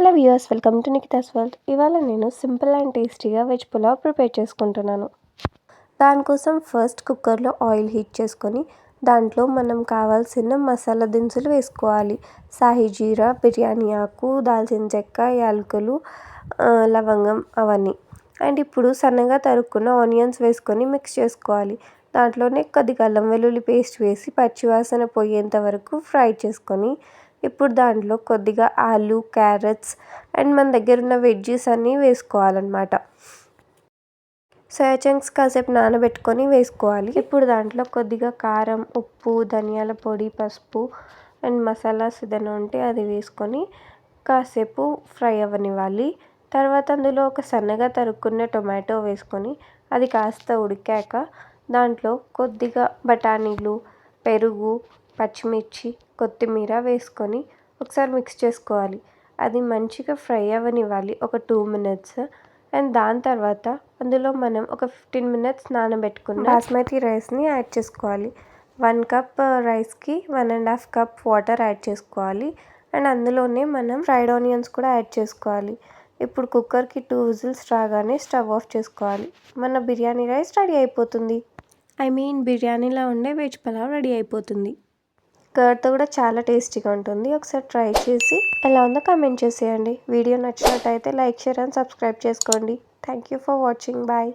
Hello viewers, welcome to Nikhita's world. ఇవాళ నేను simple and టేస్టీగా వెజ్ పులావ్ ప్రిపేర్ చేసుకుంటున్నాను. దానికోసం ఫస్ట్ కుక్కర్లో ఆయిల్ హీట్ చేసుకొని దాంట్లో మనం కావాల్సిన మసాలా దినుసులు వేసుకోవాలి. సాహి జీరా, బిర్యానీ ఆకు, దాల్చిన చెక్క, యాలకులు, లవంగం అవన్నీ. అండ్ ఇప్పుడు సన్నగా తరుక్కున్న ఆనియన్స్ వేసుకొని మిక్స్ చేసుకోవాలి. దాంట్లోనే కొద్దిగా అల్లం వెల్లుల్లి పేస్ట్ వేసి పచ్చివాసన పోయేంత వరకు ఫ్రై చేసుకొని ఇప్పుడు దాంట్లో కొద్దిగా ఆలు, క్యారెట్స్ అండ్ మన దగ్గర ఉన్న వెజ్జీస్ అన్నీ వేసుకోవాలన్నమాట. సోయా చంక్స్ కాసేపు నానబెట్టుకొని వేసుకోవాలి. ఇప్పుడు దాంట్లో కొద్దిగా కారం, ఉప్పు, ధనియాల పొడి, పసుపు అండ్ మసాలాస్ ఏదైనా ఉంటే అది వేసుకొని కాసేపు ఫ్రై అవ్వనివ్వాలి. తర్వాత అందులో ఒక సన్నగా తరుక్కున్న టొమాటో వేసుకొని అది కాస్త ఉడికాక దాంట్లో కొద్దిగా బఠానీలు, పెరుగు, పచ్చిమిర్చి, కొత్తిమీర వేసుకొని ఒకసారి మిక్స్ చేసుకోవాలి. అది మంచిగా ఫ్రై అవ్వనివ్వాలి ఒక 2 minutes. అండ్ దాని తర్వాత అందులో మనం ఒక 15 minutes నానబెట్టుకున్న బాస్మతి రైస్ని యాడ్ చేసుకోవాలి. 1 cup రైస్కి 1.5 cup వాటర్ యాడ్ చేసుకోవాలి. అండ్ అందులోనే మనం ఫ్రైడ్ ఆనియన్స్ కూడా యాడ్ చేసుకోవాలి. ఇప్పుడు కుక్కర్కి 2 whistles రాగానే స్టవ్ ఆఫ్ చేసుకోవాలి. మన బిర్యానీ రైస్ రెడీ అయిపోతుంది. బిర్యానీలా ఉండే వెజ్ పులావ్ రెడీ అయిపోతుంది. కర్డ్తో కూడా చాలా టేస్టీగా ఉంటుంది. ఒకసారి ట్రై చేసి ఎలా ఉందో కామెంట్ చేసేయండి. వీడియో నచ్చినట్టయితే లైక్, షేర్ అండ్ సబ్స్క్రైబ్ చేసుకోండి. Thank you for watching. Bye.